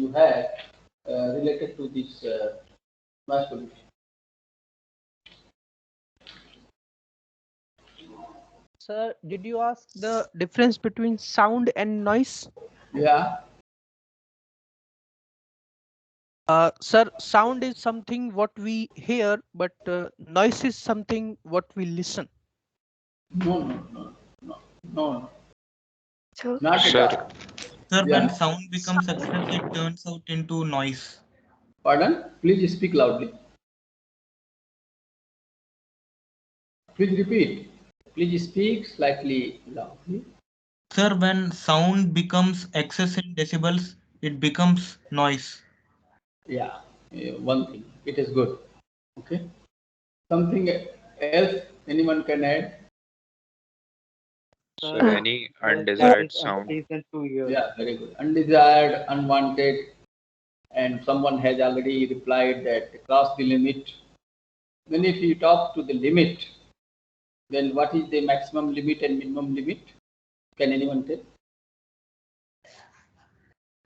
you have related to this noise pollution? Sir, did you ask the difference between sound and noise? Yeah. Sir, sound is something what we hear, but noise is something what we listen. No. No. Sir, Not at Sir, all. Sir, when Yeah. sound becomes excess, it turns out into noise. Pardon? Please speak loudly. Please repeat. Please speak slightly loudly. Sir, when sound becomes excess in decibels, it becomes noise. Yeah. One thing. It is good. Okay. Something else anyone can add? sir, Sir, any that undesired is sound? unpleasant to hear. Yeah, very good. Undesired, unwanted, and someone has already replied that cross the limit. Then if you talk to the limit, then what is the maximum limit and minimum limit? Can anyone tell?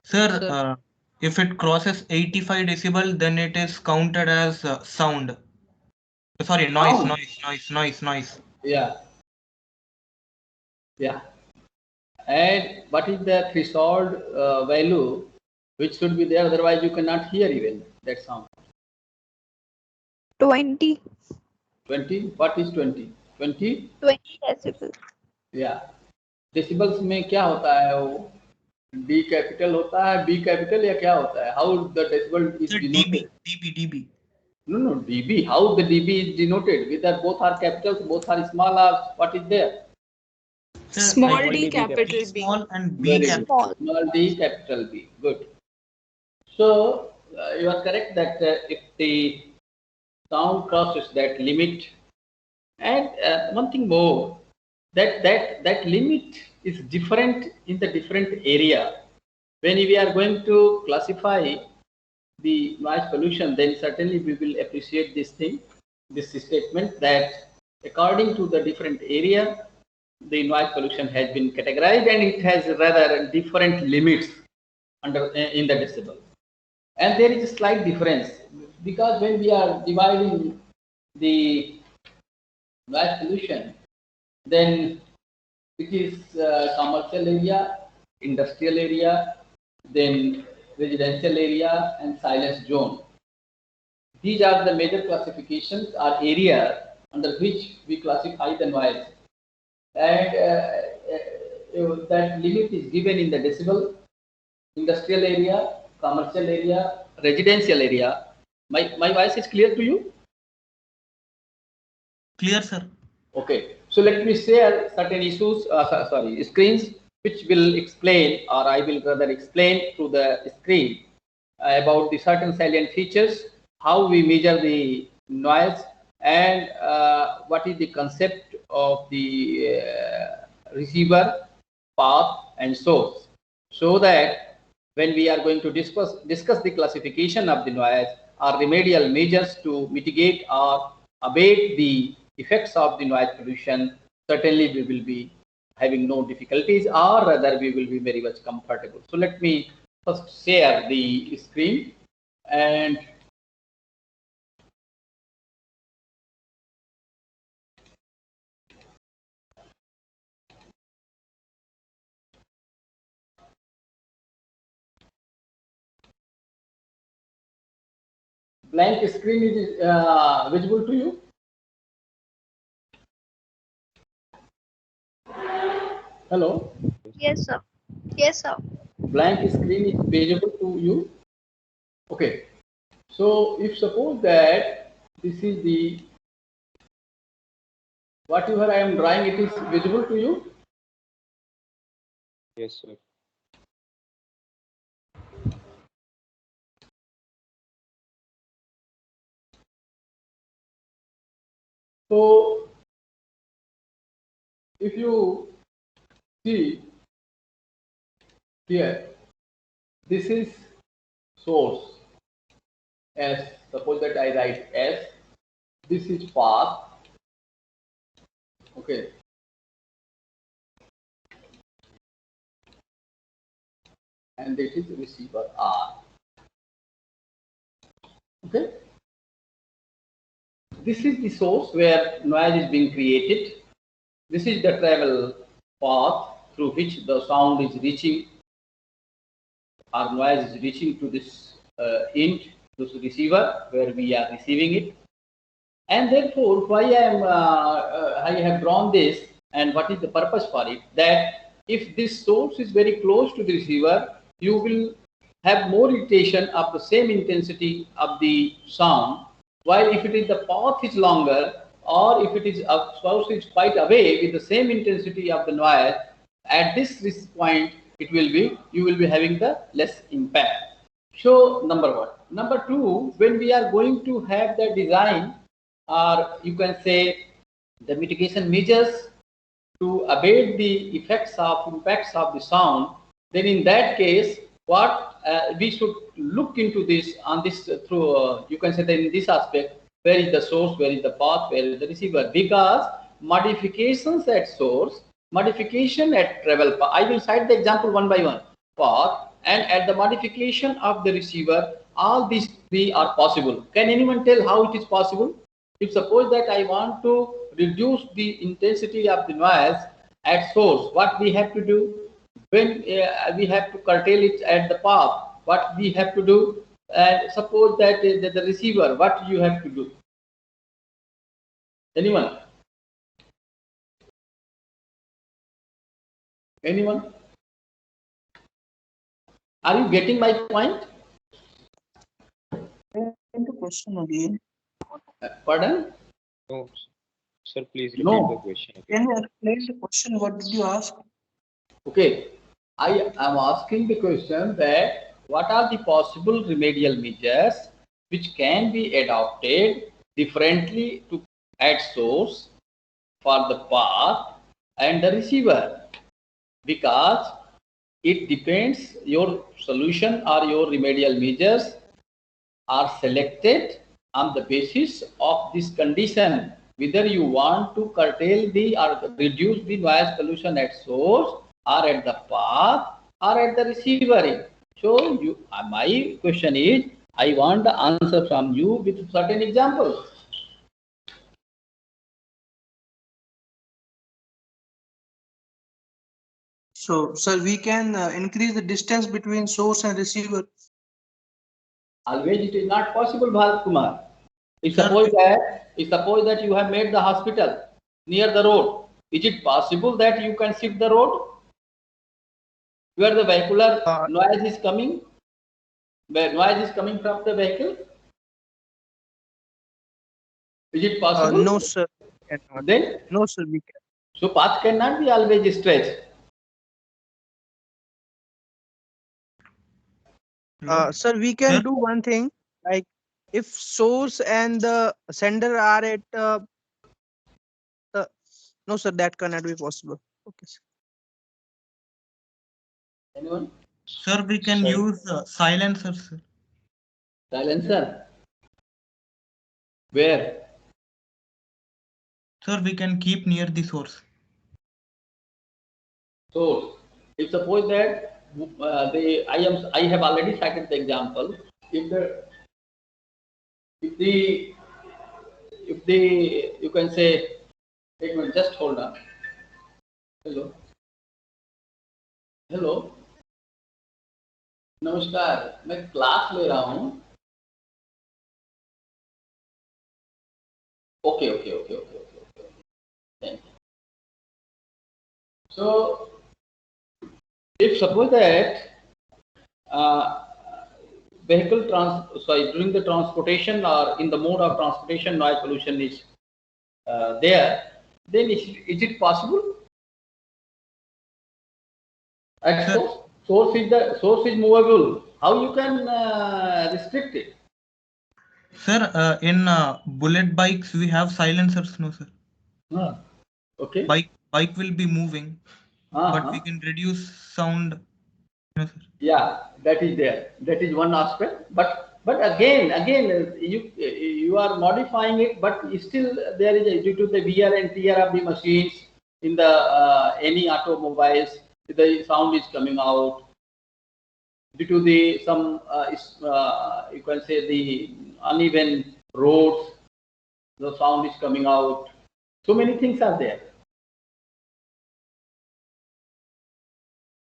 Sir, Sir, if it crosses 85 decibel, then it is counted as sound. Sorry, noise, Sound. noise, noise, noise, noise. Yeah. Yeah. And what is the threshold value which should be there? Otherwise, you cannot hear even that sound. 20, 20. What is 20? 20. 20 decibel. या decibels में क्या होता है वो D capital होता है B capital या क्या होता है how the decibel is Sir, denoted dB. no dB how the dB is denoted whether both are capitals both are small or what is there Sir, Small like d, capital B B. small and B very capital. good Small. small d capital B good so you are correct that if the sound crosses that limit and one thing more that limit is different in the different area when we are going to classify the noise pollution then certainly we will appreciate this thing this statement that according to the different area the noise pollution has been categorized and it has rather different limits under in the decibel and there is a slight difference because when we are dividing the noise pollution then it is commercial area, industrial area, then residential area and silence zone. These are the major classifications or areas under which we classify the noise. And that limit is given in the decibel, industrial area, commercial area, residential area. My voice is clear to you? Clear, sir. Okay, so let me share certain issues, screens, which will explain, or I will rather explain through the screen about the certain salient features, how we measure the noise, and what is the concept of the receiver, path, and source, so that when we are going to discuss the classification of the noise or remedial measures to mitigate or abate the effects of the noise pollution, certainly we will be having no difficulties or rather we will be very much comfortable. So let me first share the screen and blank screen is visible to you. Hello. Yes, sir. Yes, sir. Blank screen is visible to you. Okay. So if suppose that this is the whatever I am drawing, it is visible to you. Yes, sir. So if you see here, this is source S. Suppose that I write S. This is path. Okay. And this is receiver R. Okay. This is the source where noise is being created. This is the travel path through which the sound is reaching, or noise is reaching to this end, to the receiver where we are receiving it. And therefore, why I have drawn this, and what is the purpose for it? That if this source is very close to the receiver, you will have more iteration of the same intensity of the sound. While if it is the path is longer, or if it is a source is quite away with the same intensity of the noise, at this point it will be, you will be having the less impact. So number one. Number two, when we are going to have the design, or you can say the mitigation measures to abate the effects of impacts of the sound, then in that case, what we should look into this on this through you can say that in this aspect, where is the source, where is the path, where is the receiver, because modifications at source, modification at travel path, I will cite the example one by one, path and at the modification of the receiver, all these three are possible. Can anyone tell how it is possible? If suppose that I want to reduce the intensity of the noise at source, what we have to do? When we have to curtail it at the path, what we have to do? And suppose that the receiver, what you have to do? Anyone? Anyone? Are you getting my point? The question again. Pardon? No, sir, please repeat No. the question. Can you explain the question? What did you ask? Okay, I am asking the question that what are the possible remedial measures which can be adopted differently to at source for the path and the receiver, because it depends, your solution or your remedial measures are selected on the basis of this condition, whether you want to curtail the or reduce the noise pollution at source or at the path or at the receiver end. So you, my question is, I want the answer from you with certain examples. So, sir, we can increase the distance between source and receiver. Always it is not possible, Bharat Kumar. If Sir, suppose that you have made the hospital near the road, is it possible that you can shift the road where the vehicular noise is coming? Where noise is coming from the vehicle? Is it possible? No, sir. Cannot. Then, No, sir. We can. so path cannot be always stretched. Sir, we can do one thing. Like, if source and the sender are at no, sir, that cannot be possible. Okay, sir. Anyone? Sir, we can Sir. use silencers. Sir. Silencer. Where? Sir, we can keep near the source. Source. If suppose that I have already cited the example. If the you can say, wait a minute, just hold on. Hello. Hello, नमस्कार, मैं class ले रहा हूँ. Okay okay okay okay okay okay, thank you. So if suppose that during the transportation or in the mode of transportation noise pollution is there, then is it possible? At source is movable. How you can restrict it? Sir, in bullet bikes we have silencers, no sir. Okay. Bike will be moving, but we can reduce sound. No, sir. Yeah, that is there. That is one aspect. But again, you are modifying it, but still there is due to the wear and tear of the machines in the any automobiles, the sound is coming out. Due to the some you can say the uneven roads, the sound is coming out. So many things are there.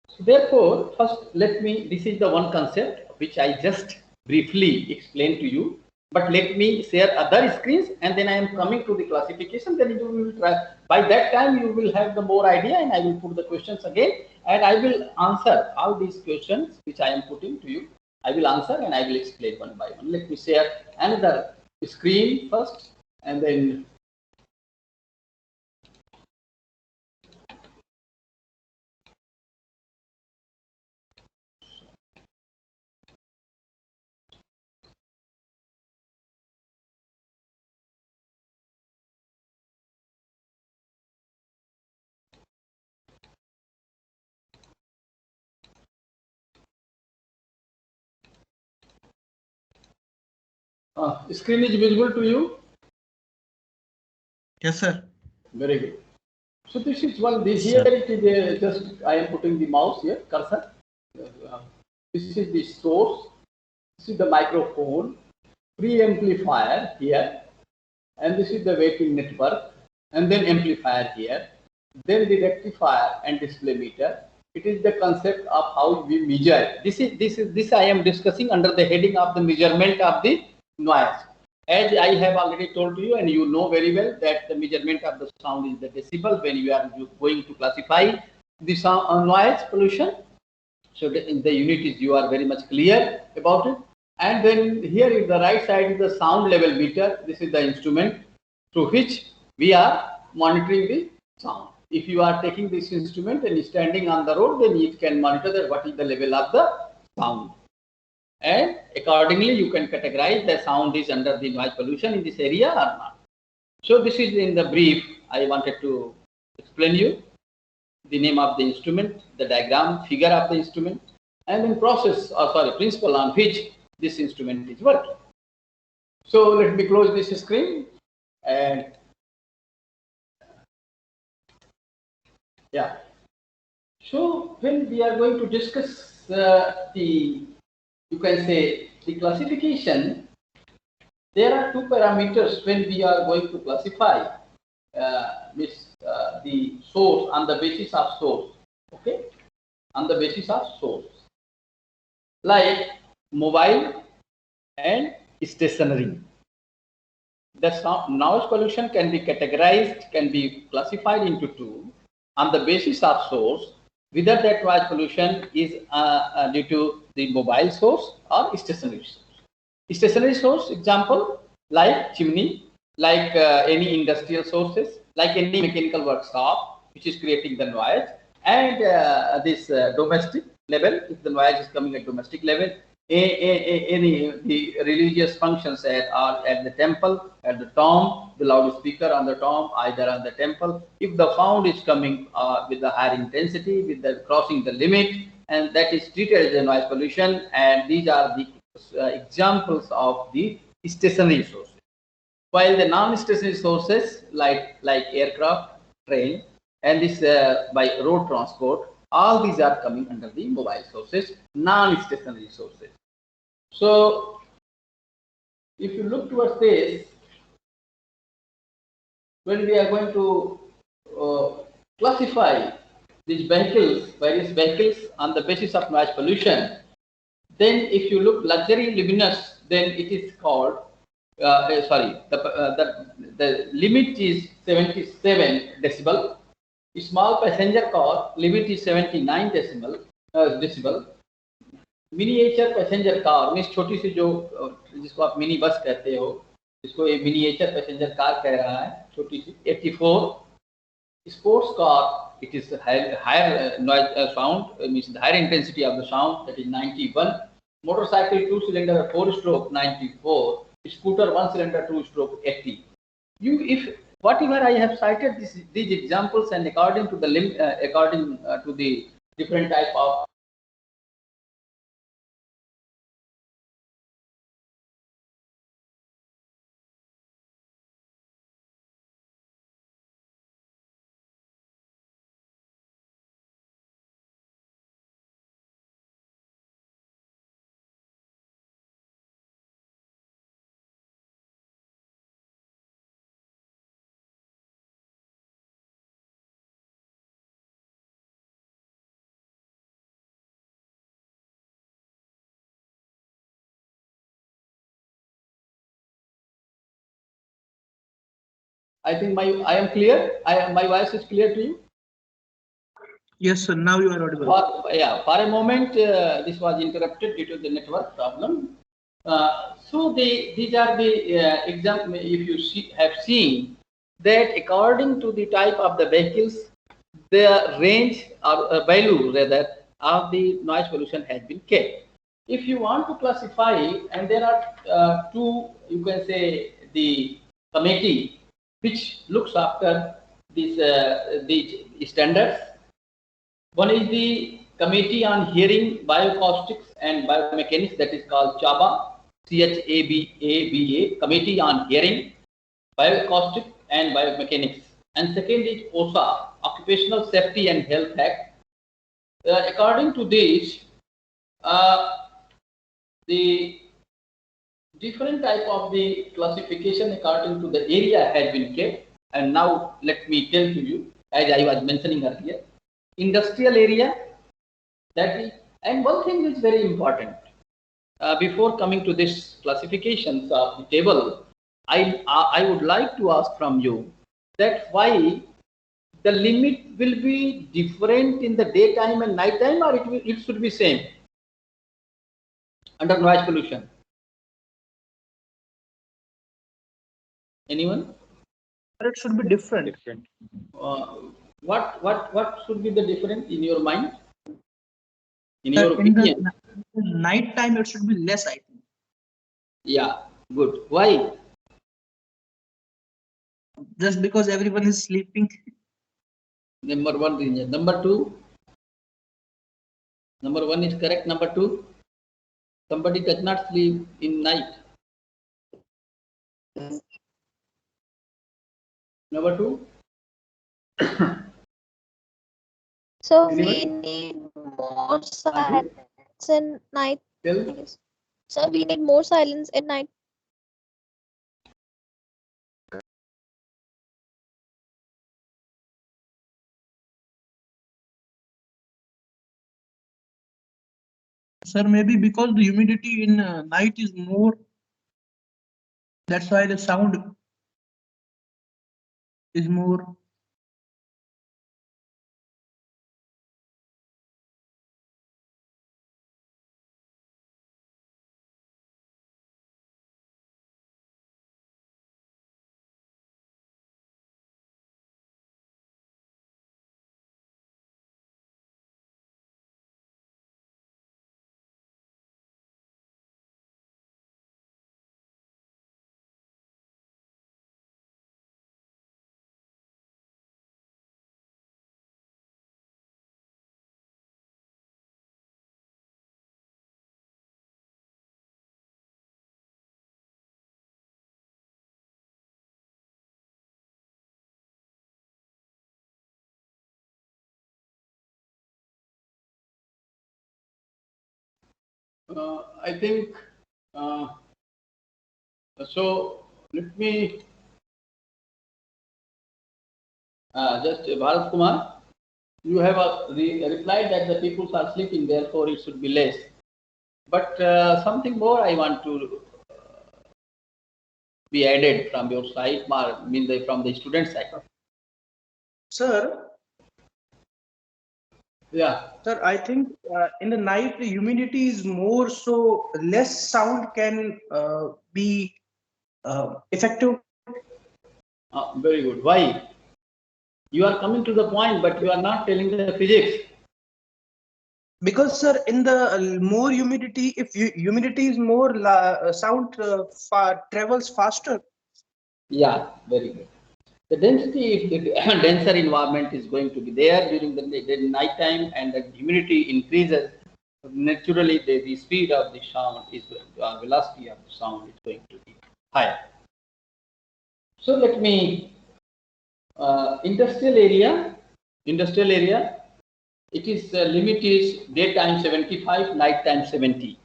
So therefore, first this is the one concept which I just briefly explained to you. But let me share other screens and then I am coming to the classification. Then you will try. By that time, you will have the more idea and I will put the questions again and I will answer all these questions which I am putting to you. I will answer and I will explain one by one. Let me share another screen first and then screen is visible to you. Yes, sir. Very good. So this is one. This here it is just I am putting the mouse here cursor. This is the source. This is the microphone, pre-amplifier here, and this is the weighting network, and then amplifier here, then the rectifier and display meter. It is the concept of how we measure. This I am discussing under the heading of the measurement of the noise. As I have already told you, and you know very well that the measurement of the sound is the decibel when you are going to classify the sound, noise pollution. So in the unit is you are very much clear about it. And then here is the right side is the sound level meter. This is the instrument through which we are monitoring the sound. If you are taking this instrument and standing on the road, then it can monitor that what is the level of the sound. And accordingly, you can categorize the sound is under the noise pollution in this area or not. So this is in the brief I wanted to explain you. The name of the instrument, the diagram, figure of the instrument, and then principle on which this instrument is working. So let me close this screen and yeah. So when we are going to discuss you can say the classification, there are two parameters when we are going to classify the source on the basis of source. Okay, on the basis of source, like mobile and stationary. The noise pollution can be categorized, can be classified into two on the basis of source, whether that noise pollution is due to the mobile source or stationary source. Stationary source, example, like chimney, like any industrial sources, like any mechanical workshop, which is creating the noise, and this domestic level, if the noise is coming at domestic level, any the religious functions at the temple, at the tomb, the loudspeaker on the tomb, either on the temple. If the sound is coming with the higher intensity, with the crossing the limit, and that is treated as a noise pollution, and these are the examples of the stationary sources. While the non-stationary sources like aircraft, train, and this by road transport, all these are coming under the mobile sources, non-stationary sources. So if you look towards this, when we are going to classify these vehicles, various vehicles on the basis of noise pollution, then if you look luxury luminous, then it is called, the limit is 77 decibel. Small passenger car limit is 79 decibel. Miniature passenger car means छोटी सी जो जिसको आप mini bus कहते हो, जिसको ये miniature passenger car कह रहा है, छोटी सी 84. Sports car, it is higher noise sound, means the higher intensity of the sound, that is 91. Motorcycle 2-cylinder 4-stroke 94. Scooter 1-cylinder 2-stroke 80. If whatever I have cited these examples, and according to the different type of I think I am clear. My voice is clear to you. Yes, sir. Now you are audible. For a moment, this was interrupted due to the network problem. So these are the example. If you have seen that according to the type of the vehicles, the range or value rather of the noise pollution has been kept. If you want to classify, and there are two, you can say, the committee which looks after these standards. One is the Committee on Hearing, Bioacoustics and Biomechanics, that is called CHABA, CHABA, Committee on Hearing, Bioacoustics and Biomechanics. And second is OSA, Occupational Safety and Health Act. According to this, the different type of the classification according to the area has been kept. And now let me tell to you, as I was mentioning earlier, industrial area, that is, and one thing is very important. Before coming to this classifications of the table, I would like to ask from you that why the limit will be different in the daytime and nighttime, or it should be same under noise pollution. Anyone? It should be different. Different. What should be the difference in your mind? In your In opinion? the night time, it should be less, I think. Yeah, good. Why? Just because everyone is sleeping. Number one reason. Number two. Number one is correct. Number two, somebody does not sleep in night. Number two. So Anyone? we need more silence in night. Tell. I guess. So we need more silence in night. Sir, maybe because the humidity in night is more, that's why the sound is more. I think so. Let me just Bharat Kumar. You have replied that the people are sleeping, therefore it should be less. But something more I want to be added from your side, from the student side. Sir, Yeah. sir, I think in the night the humidity is more, so less sound can be effective. Very good. Why? You are coming to the point, but you are not telling the physics. Because sir, in the more humidity, if humidity is more, sound travels faster. Yeah, very good. The density, if the denser environment is going to be there during the night time and the humidity increases, naturally the speed of the sound is velocity of the sound is going to be higher. So let me industrial area. It is limit is daytime 75, nighttime 70.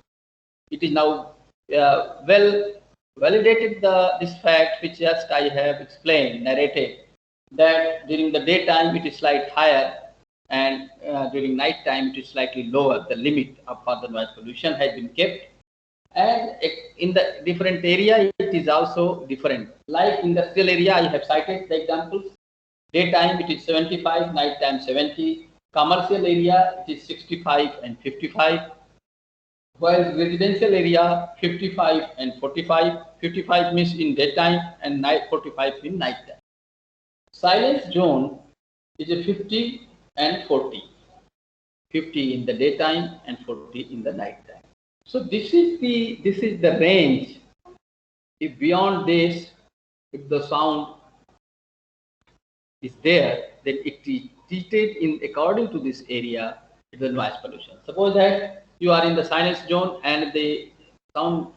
It is now well validated this fact which just I have explained, narrated, that during the daytime it is slightly higher and during night time it is slightly lower. The limit of for the noise pollution has been kept. And in the different area, it is also different. Like industrial area, I have cited the examples. Daytime it is 75, nighttime 70. Commercial area it is 65 and 55. While residential area 55 and 45. 55 means in daytime and night 45 in nighttime. Silence zone is a 50 and 40. 50 in the daytime and 40 in the nighttime. So this is the range. If beyond this, if the sound is there, then it is treated in according to this area, the noise pollution. Suppose that you are in the silence zone and the sound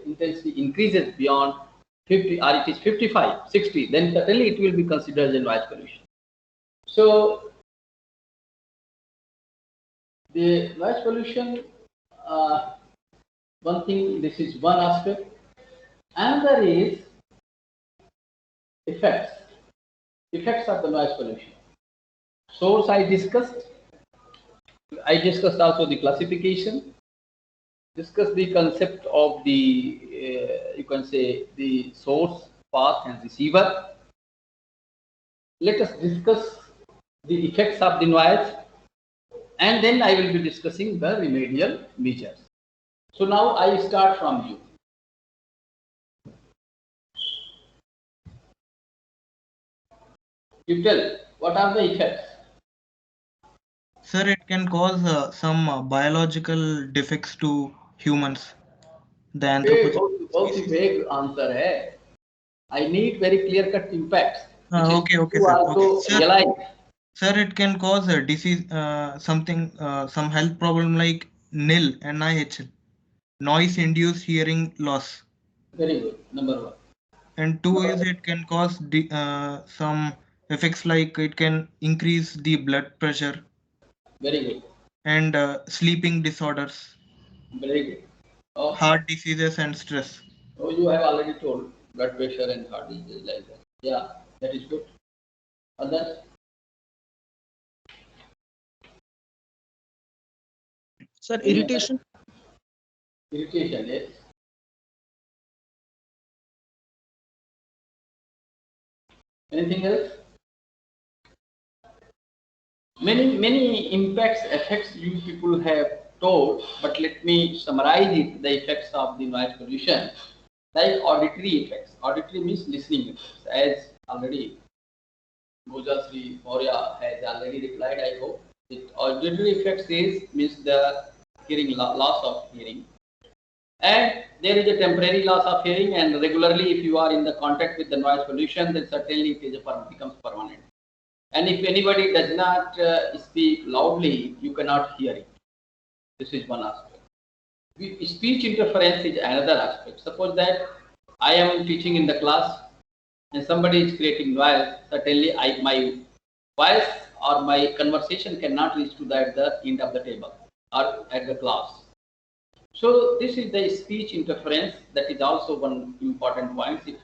intensity increases beyond 50 or it is 55, 60, then certainly it will be considered as noise pollution. So the noise pollution, one thing, this is one aspect. Another is effects of the noise pollution. Source I discussed also the classification, discussed the concept of the you can say the source, path and receiver. Let us discuss the effects of the noise, and then I will be discussing the remedial measures. So now I start from you. You tell, what are the effects? Sir, it can cause some biological defects to humans. The बहुत ही vague answer है. I need very clear-cut impacts, which okay, is okay, to sir. also Okay. realize. Sir, it can cause a disease, something, some health problem like NIL, NIH, noise-induced hearing loss. Very good. Number one. And two is it can cause some effects like it can increase the blood pressure. Very good. And sleeping disorders. Very good. Oh, heart diseases and stress. Oh, you have already told blood pressure and heart disease like that. Yeah, that is good. Others? Sir, irritation. Irritation, yes. Anything else? Many impacts, effects you people have told, but let me summarize it, the effects of the noise pollution. Like auditory effects. Auditory means listening effects. As already Bhuja Sri Maurya has already replied, I hope. Auditory effects means the hearing loss of hearing. And there is a temporary loss of hearing, and regularly if you are in the contact with the noise pollution, then certainly it is becomes permanent. And if anybody does not speak loudly, you cannot hear it. This is one aspect. Speech interference is another aspect. Suppose that I am teaching in the class and somebody is creating noise, certainly my voice or my conversation cannot reach to the end of the table or at the class. So this is the speech interference. That is also one important point. If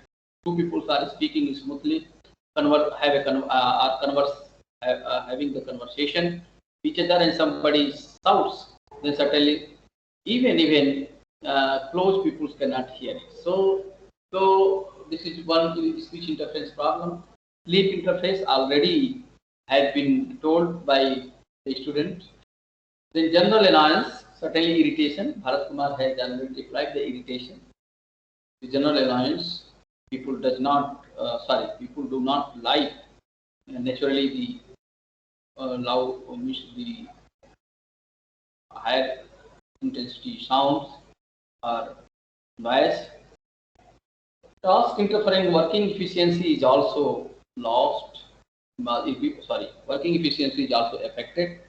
two people are speaking smoothly, having the conversation each other, and somebody shouts, then certainly even close people cannot hear it. So this is one speech interference problem. Sleep interface already has been told by the student. Then general annoyance, certainly irritation. Bharat Kumar has already replied the irritation. The general annoyance, people do not like naturally the loud the higher intensity sounds or noise. Task interfering working efficiency is also lost. Working efficiency is also affected.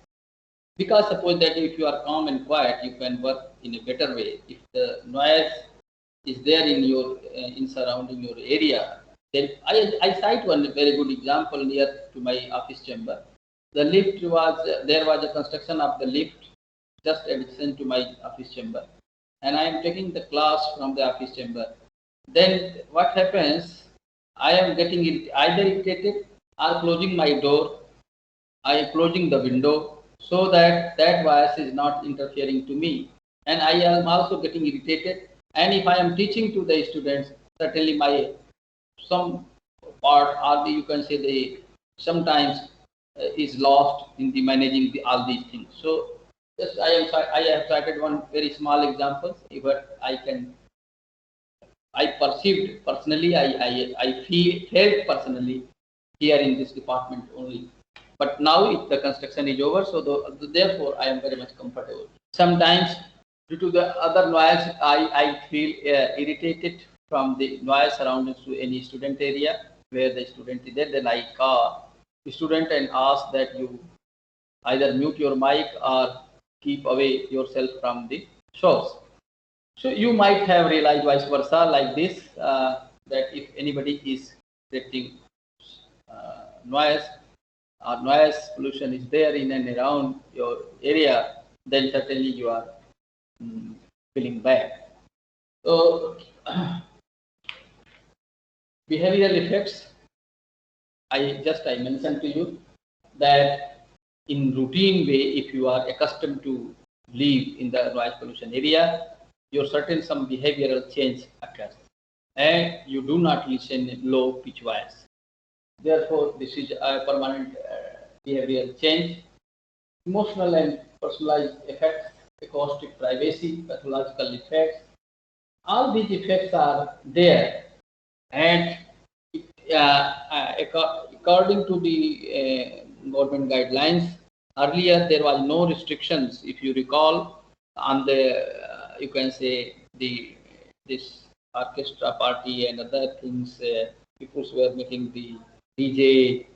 Because suppose that if you are calm and quiet, you can work in a better way. If the noise is there in your in surrounding your area, then I cite one very good example near to my office chamber. The lift was there was a construction of the lift just adjacent to my office chamber, and I am taking the class from the office chamber. Then what happens? I am getting either irritated or closing my door. I am closing the window so that voice is not interfering to me. and I am also getting irritated. And if I am teaching to the students, certainly my some part, or you can say the sometimes is lost in the managing all these things. So just I have cited one very small example, but I perceived personally, felt personally here in this department only. But now the construction is over, so therefore I am very much comfortable. Sometimes due to the other noise, I feel irritated from the noise surroundings to any student area where the student is there. Then I call the student and ask that you either mute your mic or keep away yourself from the source. So you might have realized vice versa like this, that if anybody is creating noise or noise pollution is there in and around your area, then certainly you are feeling bad. So behavioral effects, I mentioned to you that in routine way, if you are accustomed to live in the noise pollution area, your certain some behavioral change occurs, and you do not listen in low pitch voice. Therefore, this is a permanent behavioral change. Emotional and personalized effects, acoustic privacy, pathological effects. All these effects are there, and according to the government guidelines, earlier there was no restrictions. If you recall, on the you can say this orchestra party and other things, people were making the DJ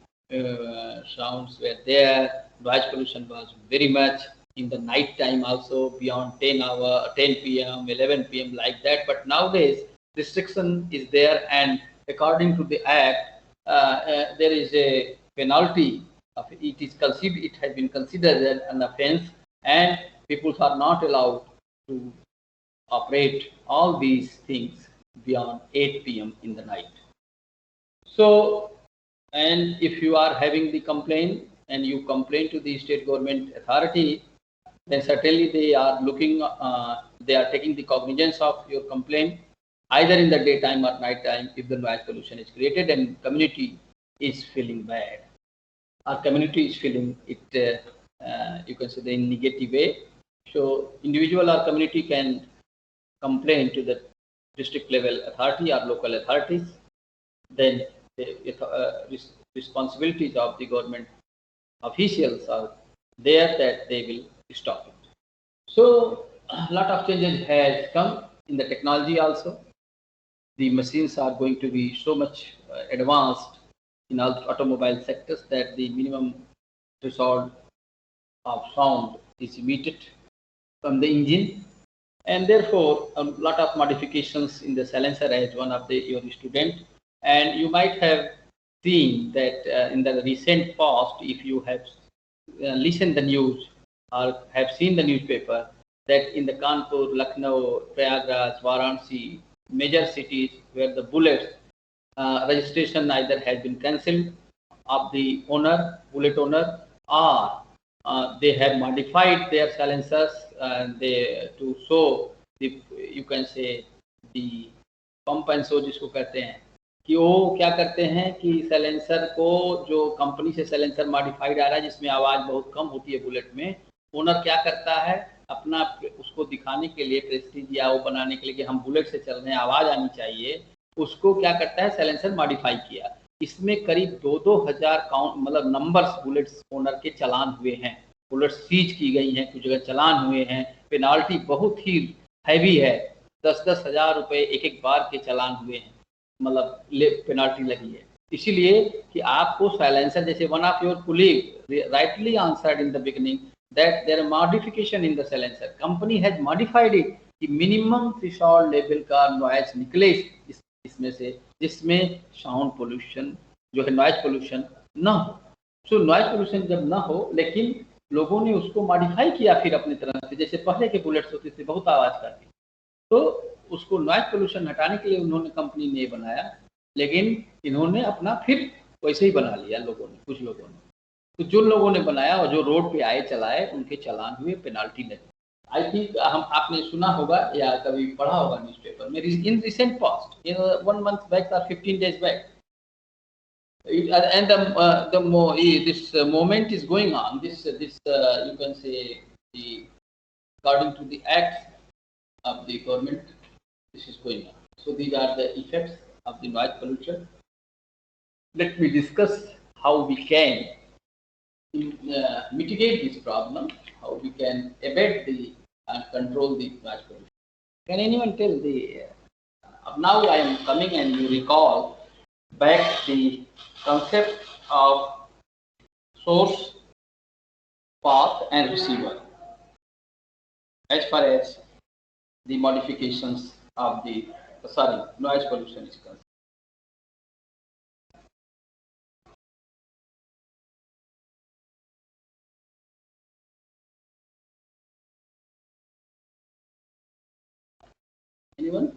sounds were there. Noise pollution was very much in the night time also beyond 10 p.m., 11 p.m. like that. But nowadays restriction is there, and according to the act, there is a penalty. It has been considered an offence, and people are not allowed to operate all these things beyond 8 p.m. in the night. So, and if you are having the complaint and you complain to the state government authority, then certainly they are they are taking the cognizance of your complaint either in the daytime or night time if the noise pollution is created and community is feeling bad. Our community is feeling it, you can say, in negative way. So individual or community can complain to the district level authority or local authorities. Then the responsibilities of the government officials are there that they will stop it. So a lot of changes has come in the technology also. The machines are going to be so much advanced in all automobile sectors that the minimum threshold of sound is emitted from the engine, and therefore a lot of modifications in the silencer as one of your student. And you might have seen that in the recent past, if you have listened the news or have seen the newspaper, that in the Kanpur, Lucknow, Prayagraj, Varanasi, major cities where the bullets registration either has been cancelled of the bullet owner, or they have modified their silencers to show the, you can say, the pump and show जिसको कहते हैं, कि वो क्या करते हैं कि silencer को जो कंपनी से साइलेंसर मॉडिफाइड आ रहा है जिसमें आवाज़ बहुत कम होती है बुलेट में, ओनर क्या करता है अपना उसको दिखाने के लिए प्रेस्टीज या वो बनाने के लिए कि हम बुलेट से चल रहे हैं आवाज़ आनी चाहिए, उसको क्या करता है साइलेंसर मॉडिफाई किया। इसमें करीब 2-2 हजार काउंट मतलब नंबर्स बुलेट्स ओनर के चालान हुए हैं, बुलेट सीज की गई हैं, कुछ जगह चालान हुए हैं, पेनाल्टी बहुत ही हैवी है, 10-10 हजार रुपये एक बार के चालान हुए हैं, मतलब पेनाल्टी लगी है। इसीलिए कि आपको साइलेंसर, जैसे one of your colleague rightly answered in the beginning that there modification in the silencer, company has modified it कि मिनिमम थ्रेशोल्ड लेवल का नॉइज निकले इसमें से जिसमें साउंड पोल्यूशन जो है नॉइज पोल्यूशन ना हो। सो नॉइज पोल्यूशन जब ना हो, लेकिन लोगों ने उसको मॉडिफाई किया फिर अपनी तरह से, जैसे पहले के बुलेट्स होते थे बहुत आवाज़ करती, तो उसको नॉइज पोल्यूशन हटाने के लिए उन्होंने कंपनी ने बनाया, लेकिन इन्होंने अपना फिर वैसे ही बना लिया लोगों ने, कुछ लोगों ने। तो जो लोगों ने बनाया और जो रोड पे आए चलाए उनके चालान हुए, पेनाल्टी लगी। I think हम आपने सुना होगा या कभी पढ़ा होगा न्यूज़पेपर में in recent past, 1 month back or 15 days back. And this moment is going on. This you can say according to the acts of the government, this is going on. So these are the effects of the noise pollution. Let me discuss how we can mitigate this problem, how we can abate the and control the noise pollution. Can anyone tell the? Now I am coming and you recall back the concept of source, path, and receiver as far as the modifications of the noise pollution is concerned. Anyone?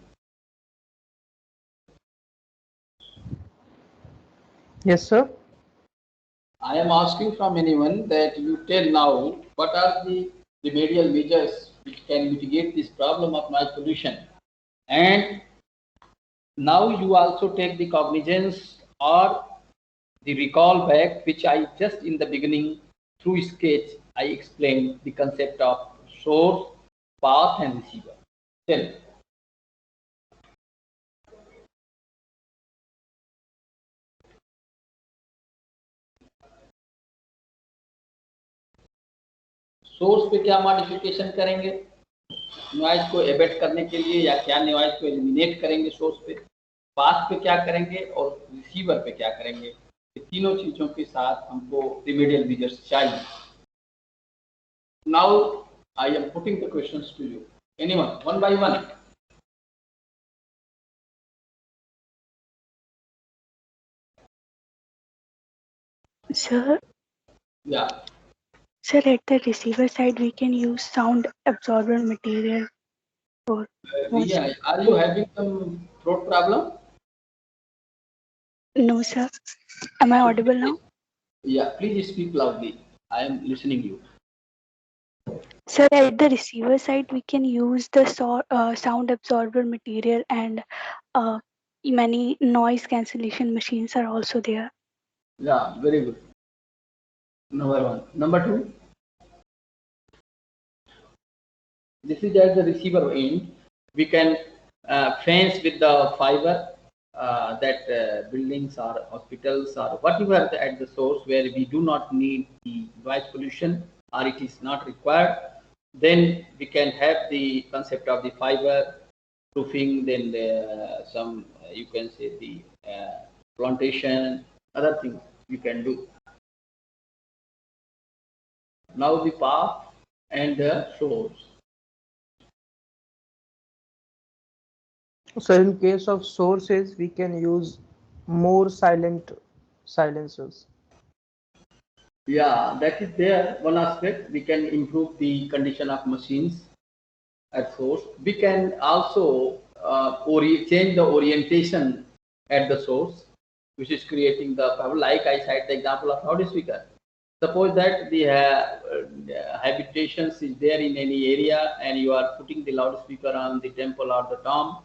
Yes, sir. I am asking from anyone that you tell now what are the remedial measures which can mitigate this problem of noise pollution. And now you also take the cognizance or the recall back, which I just in the beginning through sketch I explained the concept of source, path, and receiver. Tell me. Source पे क्या modification करेंगे noise को Abbott करने के लिए या क्या noise को एलिमिनेट करेंगे सोर्स पे, पाथ पे क्या करेंगे और रिसीवर पे क्या करेंगे, ये तीनों चीजों के साथ हमको रिमेडियल मेजर्स चाहिए. Now I am putting the questions to you, anyone one by one. Sir, Yeah. sir, at the receiver side, we can use sound absorber material for Yeah. Are you having some throat problem? No, sir. Am I audible now? Yeah, please speak loudly. I am listening you. Sir, at the receiver side, we can use the sound absorber material and many noise cancellation machines are also there. Yeah, very good. Number one. Number two. This is at the receiver end. We can fence with the fiber that buildings or hospitals or whatever at the source where we do not need the noise pollution or it is not required. Then we can have the concept of the fiber proofing. Then some you can say the plantation, other things you can do. Now the path and the source. So in case of sources, we can use more silent silencers. Yeah, that is there. One aspect we can improve the condition of machines at source. We can also change the orientation at the source, which is creating the power. Like I cite the example of loudspeaker. Suppose that the habitations is there in any area, and you are putting the loudspeaker on the temple or the tomb,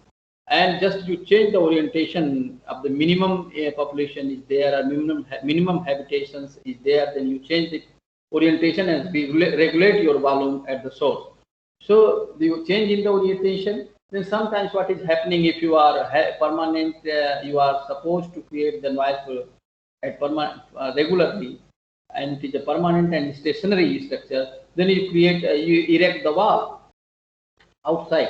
and just you change the orientation of the minimum population is there or minimum habitations is there, then you change the orientation and regulate your volume at the source. So you change in the orientation. Then sometimes what is happening if you are permanent, you are supposed to create the noise at regularly, and it is a permanent and stationary structure. Then you create, you erect the wall outside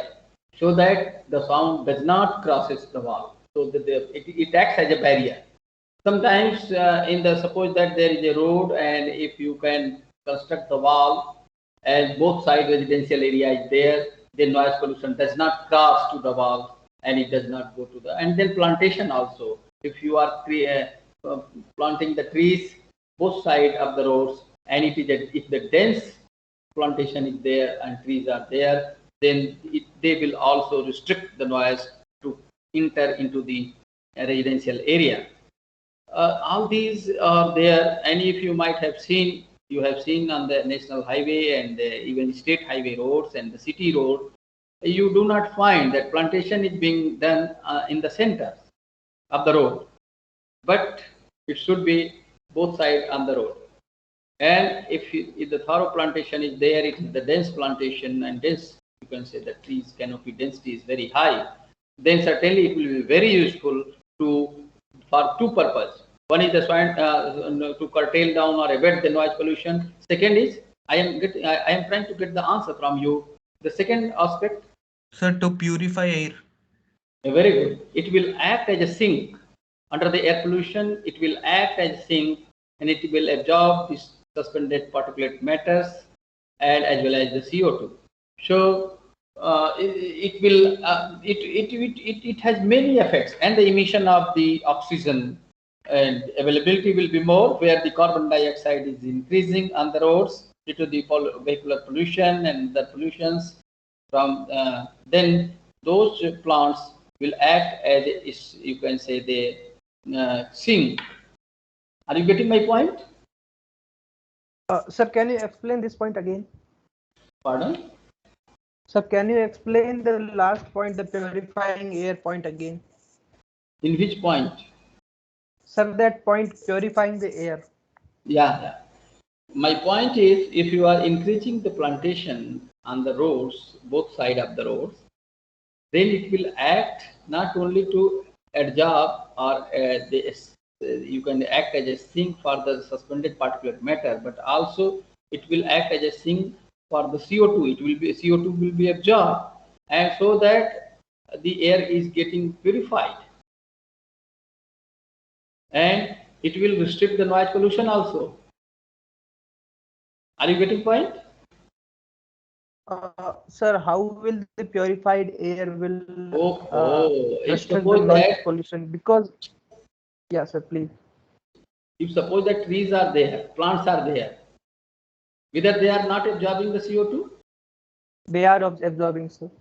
so that the sound does not crosses the wall. So that it acts as a barrier. Sometimes in the suppose that there is a road and if you can construct the wall and both side residential area is there, then noise pollution does not cross to the wall and it does not go to the, and then plantation also. If you are planting the trees both side of the roads and it is if the dense plantation is there and trees are there, then they will also restrict the noise to enter into the residential area. All these are there, and if you might have seen you have seen on the national highway and even state highway roads and the city road, you do not find that plantation is being done in the center of the road, but it should be both sides on the road. And if the thorough plantation is there, it is the dense plantation and dense, you can say the trees canopy density is very high, then certainly it will be very useful for two purposes. One is to curtail down or abate the noise pollution. Second is I am trying to get the answer from you. The second aspect. Sir, to purify air. Very good. It will act as a sink under the air pollution. It will act as a sink and it will absorb these suspended particulate matters and as well as the CO2. So it has many effects, and the emission of the oxygen and availability will be more, where the carbon dioxide is increasing on the roads due to the vehicular pollution and the pollutions from then those plants will act as, you can say, the sink. Are you getting my point? Sir, can you explain this point again? Pardon? Sir, can you explain the last point, the purifying air point again? In which point? Sir, that point, purifying the air. Yeah. My point is, if you are increasing the plantation on the roads, both sides of the roads, then it will act not only to absorb or you can act as a sink for the suspended particulate matter, but also it will act as a sink for the CO2. CO2 will be absorbed, and so that the air is getting purified, and it will restrict the noise pollution also. Are you getting point? Sir, how will the purified air will restrict the noise pollution? Because, yeah, sir, please. If suppose that trees are there, plants are there, whether they are not absorbing the CO2? They are absorbing, sir.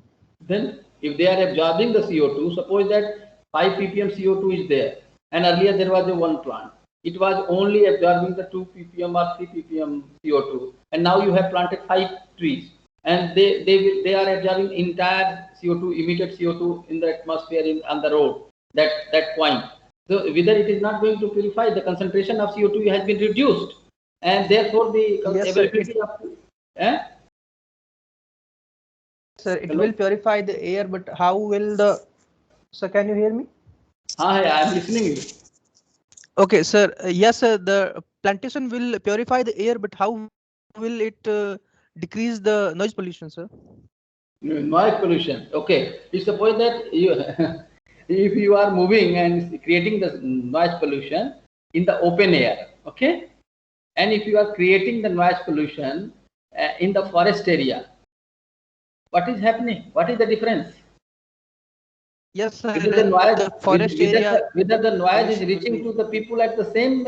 Then if they are absorbing the CO2, suppose that 5 ppm CO2 is there, and earlier there was a one plant. It was only absorbing the 2 ppm or 3 ppm CO2, and now you have planted 5 trees, and they are absorbing entire CO2, emitted CO2 in the atmosphere on the road, that point. So whether it is not going to purify, the concentration of CO2 has been reduced, and therefore the availability of Sir, it will purify the air, but how will the... Sir, can you hear me? I am listening to you. Okay, sir. Yes, sir. The plantation will purify the air, but how will it decrease the noise pollution, sir? Noise pollution. Okay. You suppose that you, if you are moving and creating the noise pollution in the open air, okay, and if you are creating the noise pollution in the forest area, what is happening? What is the difference? Yes, sir. Whether the noise, the forest area, whether the noise is reaching to the people at the same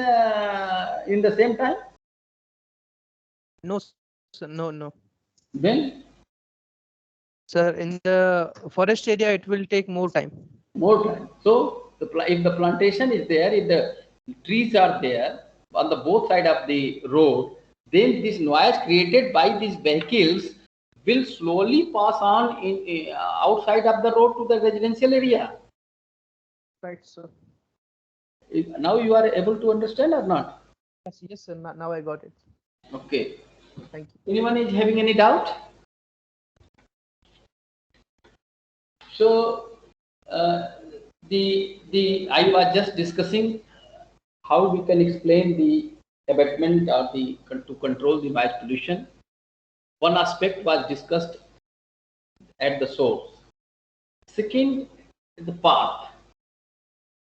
in the same time? No, sir. No. Then? Sir, in the forest area, it will take more time. More time. So, if the plantation is there, if the trees are there on the both side of the road, then this noise created by these vehicles will slowly pass on in outside of the road to the residential area. Right, sir. Now you are able to understand or not? Yes, sir. Now I got it. Okay. Thank you. Anyone is having any doubt? So I was just discussing how we can explain the abatement or to control the noise pollution. One aspect was discussed at the source. Second, the path.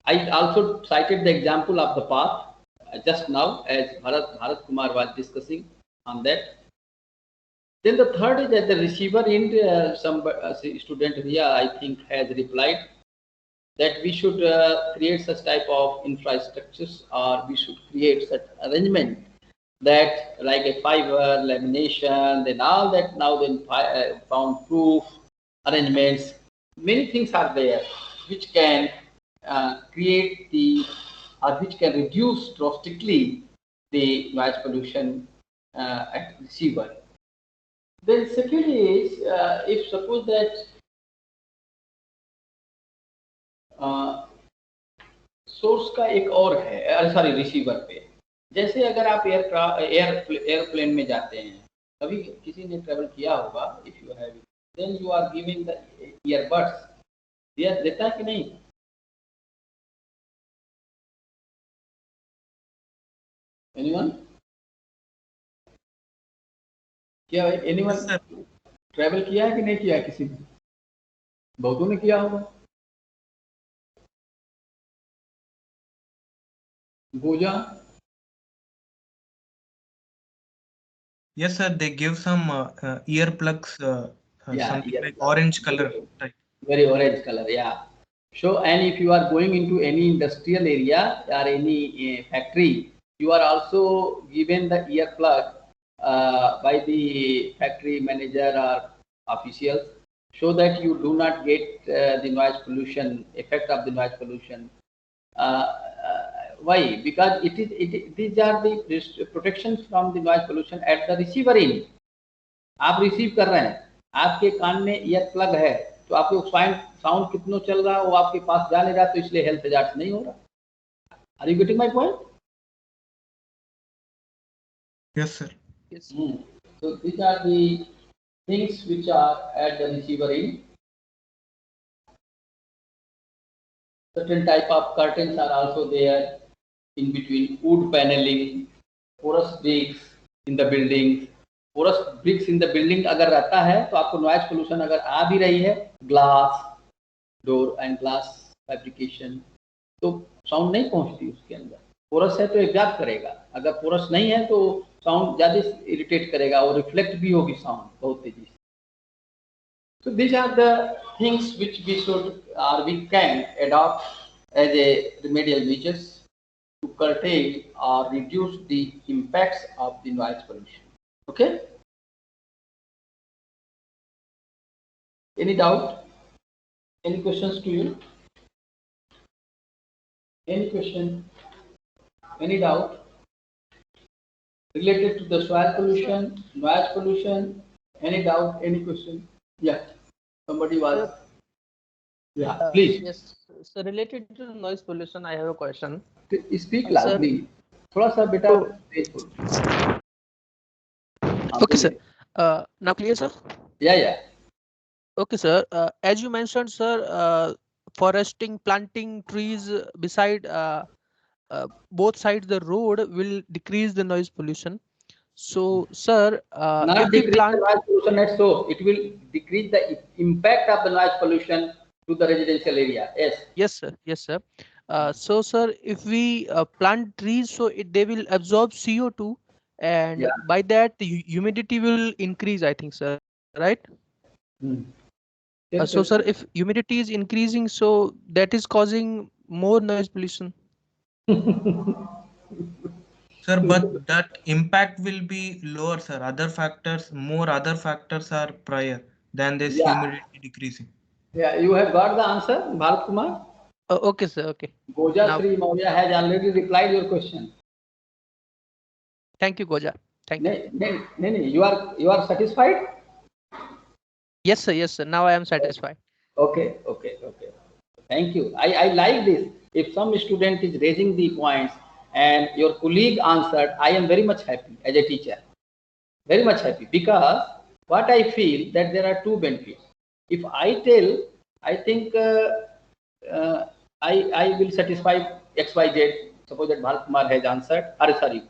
I also cited the example of the path just now, as Bharat Kumar was discussing on that. Then the third is that the receiver end, some student Ria, I think, has replied that we should create such type of infrastructures, or we should create such arrangement that like a fiber, lamination, then all that now then found proof arrangements. Many things are there which can create which can reduce drastically the noise pollution at receiver. Then second is if suppose that source का एक और है, sorry receiver पे, जैसे अगर आप airplane में जाते हैं, कभी किसी ने ट्रेवल किया होगा, if you have then you are giving the earbuds, देता है कि नहीं? एनीवन? क्या एनीवन ट्रेवल किया है कि नहीं किया किसी ने? बहुतों ने किया होगा। गोजा? Yes, sir. They give some earplugs, Yeah, something like orange color type. Very orange color, yeah. So, and if you are going into any industrial area or any factory, you are also given the earplug by the factory manager or officials, so that you do not get the noise pollution, effect of the noise pollution. Why? Because these are the protections from the noise pollution at the receiver end. आप receive कर रहे हैं, आपके कान में ear plug है, तो आपको sound कितना चल रहा है वो आपके पास जा नहीं रहा, तो इसलिए हेल्थ हजार्ड नहीं हो रहा। Are you getting my point? Yes, sir. Yes. So these are the things which are at the receiver end. Certain type of curtains are also there in between, wood paneling, porous bricks in the building. Porous bricks in the building अगर रहता है तो आपको noise pollution अगर आ भी रही है, glass door and glass fabrication, तो साउंड नहीं पहुंचती उसके अंदर। पोरस है तो एब्जॉर्ब करेगा, अगर पोरस नहीं है तो साउंड ज़्यादा इरिटेट करेगा और रिफ्लेक्ट भी होगी साउंड बहुत तेजी से। So these are the things which we should or we can adopt as a remedial measures to curtail or reduce the impacts of the noise pollution. Okay? Any doubt? Any questions to you? Any question? Any doubt? Related to the soil pollution, noise pollution, any doubt, any question? Yeah. Somebody was. Yeah, please. Yes. So related to noise pollution, I have a question. Speak Sir. loudly. थोड़ा सा बेटा तेज बोलो। Okay, sir. Now clear, sir? Yeah. Okay, sir. As you mentioned, sir, foresting, planting trees beside both sides the road will decrease the noise pollution. So, sir, Not if we decrease plant, the noise pollution net, so it will decrease the impact of the noise pollution to the residential area. Yes. yes, sir. Yes, sir. So, sir, if we plant trees, so they will absorb CO2, and Yeah. by that the humidity will increase, I think, sir. Right? Yes, So, sir, if humidity is increasing, so that is causing more noise pollution. Sir, but that impact will be lower, sir. More other factors are prior than this Yeah. humidity decreasing. Yeah, you have got the answer, Bharat Kumar. Okay, sir. Okay. Goja Now- Sri Maurya has already replied your question. Thank you, Goja. Thank you. No, you are satisfied? Yes, sir. Yes, sir. Now I am satisfied. Okay. Thank you. I like this. If some student is raising the points and your colleague answered, I am very much happy as a teacher. Very much happy, because what I feel that there are two benefits. If I tell, I think I will satisfy XYZ. Suppose that Bharat Kumar has answered,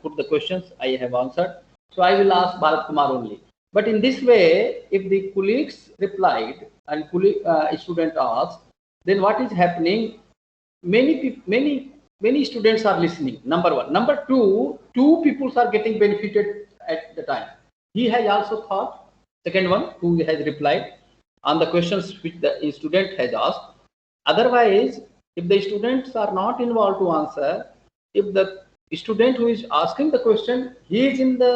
put the questions, I have answered. So I will ask Bharat Kumar only. But in this way, if the colleagues replied and student asked, then what is happening? Many students are listening. Number one. Number two people are getting benefited at the time. He has also thought. Second one, who has replied on the questions which the student has asked. Otherwise, if the students are not involved to answer, if the student who is asking the question, he is in the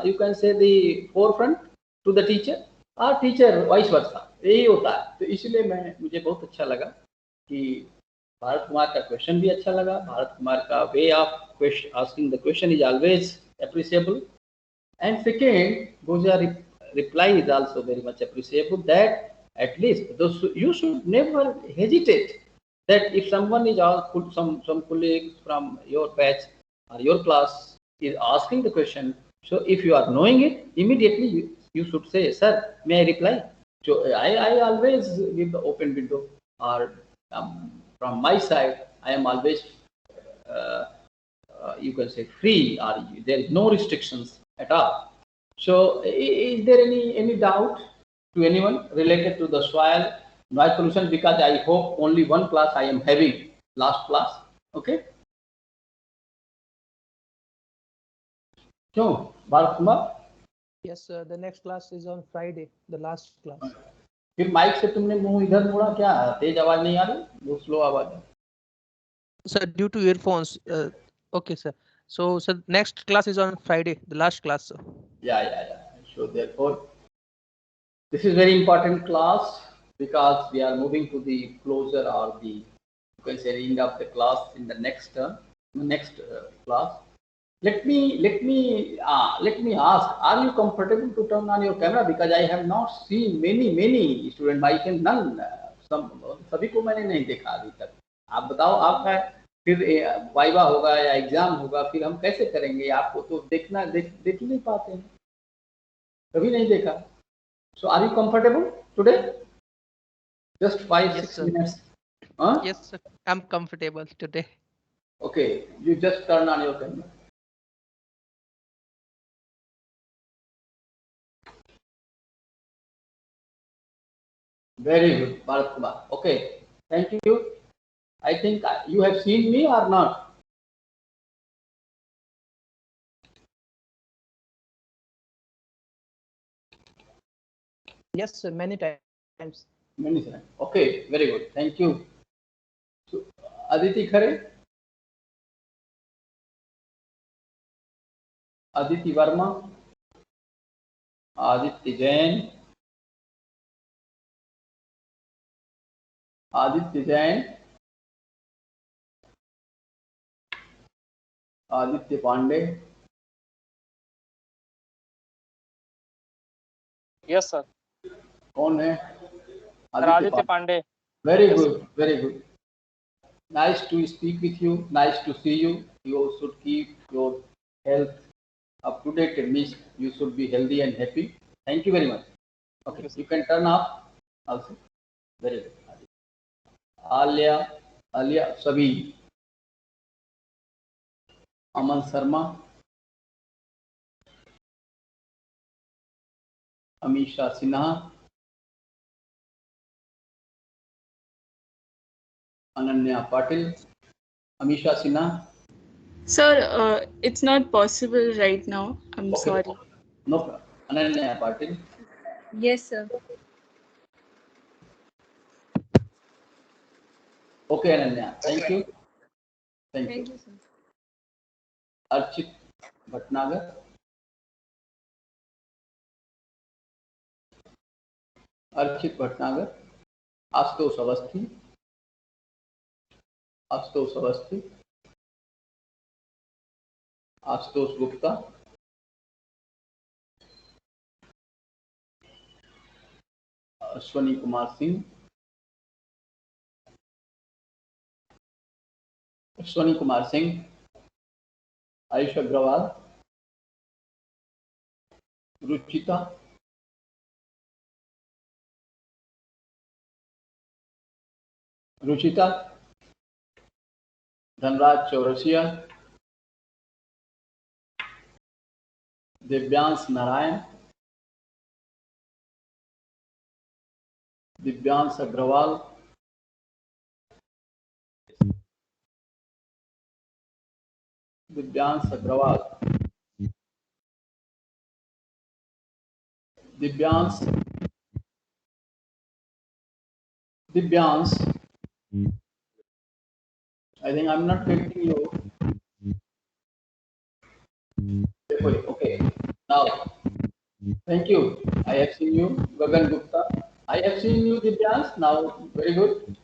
you can say the forefront to the teacher, or teacher vice versa, यही होता है। तो इसलिए मुझे बहुत अच्छा लगा कि भारत कुमार का क्वेश्चन भी अच्छा लगा। भारत कुमार का way of asking the question is always appreciable, And second, Goja reply is also very much appreciable, that at least those, you should never hesitate that if someone is some colleagues from your batch or your class is asking the question, so if you are knowing it, immediately you should say, sir, may I reply? So I always give the open window, or from my side, I am always uh, you can say free, or there is no restrictions at all. So is there any doubt to anyone related to the soil noise pollution? Because I hope only one class I am having, last class. Okay. So, Bharat Kumar, Yes, sir. The next class is on Friday, the last class. फिर mic से तुमने मुंह इधर मोड़ा क्या? तेज आवाज नहीं आ रही, वो स्लो आवाज है. Sir, due to earphones. Okay, sir. So, sir, next class is on Friday, the last class, sir. Yeah. So therefore, this is very important class, because we are moving to the closer, or the, you can say, end of the class in the next term, class. Let me ask, are you comfortable to turn on your camera? Because I have not seen many students. I can none, सभी को मैंने नहीं देखा अभी तक. आप बताओ, आप है, फिर वाइवा होगा या एग्जाम होगा, फिर हम कैसे करेंगे? आपको तो देख ही नहीं पाते हैं, कभी नहीं देखा. So are you comfortable today? Just 5-6 minutes. Huh? Yes, sir. I'm comfortable today. Okay, you just turn on your camera. Very good, Bharat Kumar. Okay, thank you. I think you have seen me or not? Yes, sir. Many times. Many times. Okay, very good. Thank you. So, Aditi Khare, Aditi Verma, Aditya Jain, Aditya Pandey. Yes, sir. कौन है? Sir, Aditya Pandey. Very Yes, good, very good. Nice to speak with you. Nice to see you. You should keep your health up to date. It means you should be healthy and happy. Thank you very much. Okay, Yes. you can turn off also. Very good. Alia Sabi, Aman Sharma, Amisha Sinha, Ananya Patil, Amisha Sinha. Sir, it's not possible right now. I'm Okay. sorry. No problem. Ananya Patil. Yes, sir. Okay, Ananya. Thank you. Thank Thank you. you, sir. Archit Bhatnagar. Archit Bhatnagar. Astos Avasthi. Astos Avasthi. Astos Gupta. Ashwani Kumar Singh. Ashwani Kumar Singh. Ayush Agrawal. Ruchita. Ruchita. Dhanraj Chaurasia. Divyansh Narayan. Divyansh Agrawal. Divyansh Agrawal. Divyansh. I think I'm not getting you. Okay. Now, thank you. I have seen you, Gagan Gupta. I have seen you, Divyansh. Now, very good.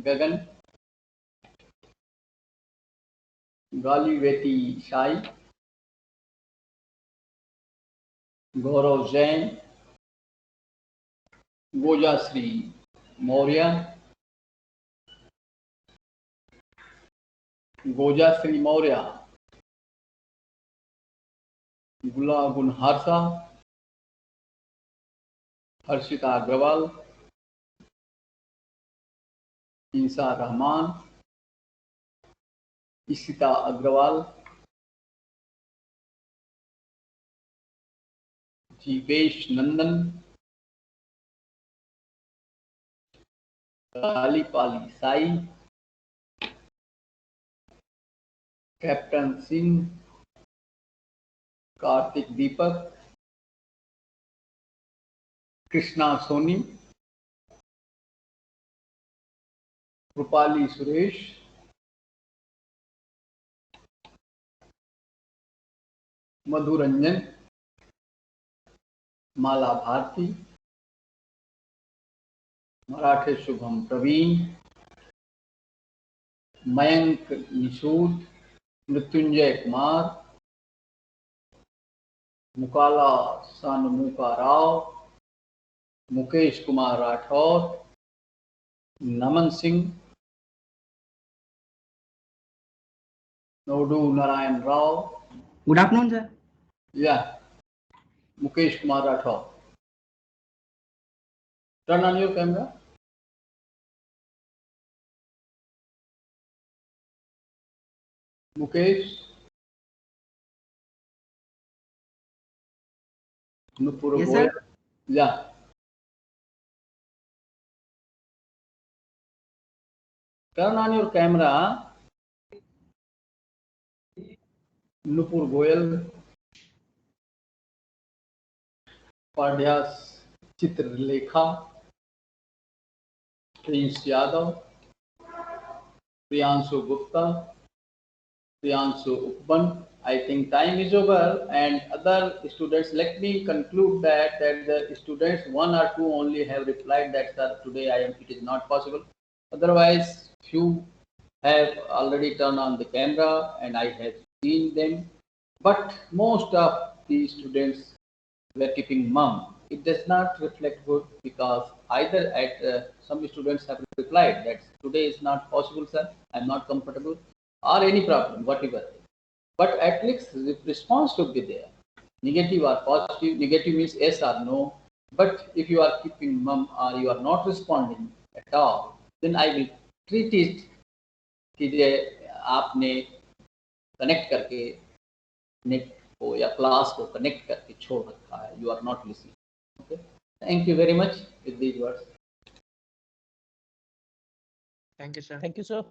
Gagan. Galiveti Shai. Gaurav Jain, Gojasri Maurya, Gojasri Maurya, Gulagun Harsa, Harshita Agrawal, Insa Rahman, Ishita Agrawal, Jeevesh Nandan, Kalipali Sai, Captain Singh, Karthik Deepak, Krishna Soni, Rupali Suresh, Madhu Ranjan, Mala Bharti, Marathe Shubham Praveen, Mayank Nisud, Mrityunjay Kumar, Mukala Sanmuka Rao, Mukesh Kumar Rathore, Naman Singh, Naudu Narayan Rao. Good afternoon, sir. Yeah, Mukesh Kumar Rathore. Turn on your camera. Mukesh. Nupur Yes, Goyal. sir. Yeah. Turn on your camera. Nupur Goyal. Padhyas Chitrlekha. Prince Yadav. Priyanshu Gupta. Priyanshu Upban. I think time is over, and other students, let me conclude that the students one or two only have replied that sir today it is not possible. Otherwise, few have already turned on the camera and I have seen them. But most of the students were keeping mum. It does not reflect good because either some students have replied that today is not possible, sir. I'm not comfortable, or any problem, whatever. But at least the response should be there. Negative or positive. Negative means yes or no. But if you are keeping mum or you are not responding at all, then I will treat it कि आपने connect करके net को या class को connect करके छोड़ रखा है. You are not listening. Okay. Thank you very much with these words. Thank you, sir. Thank you, sir.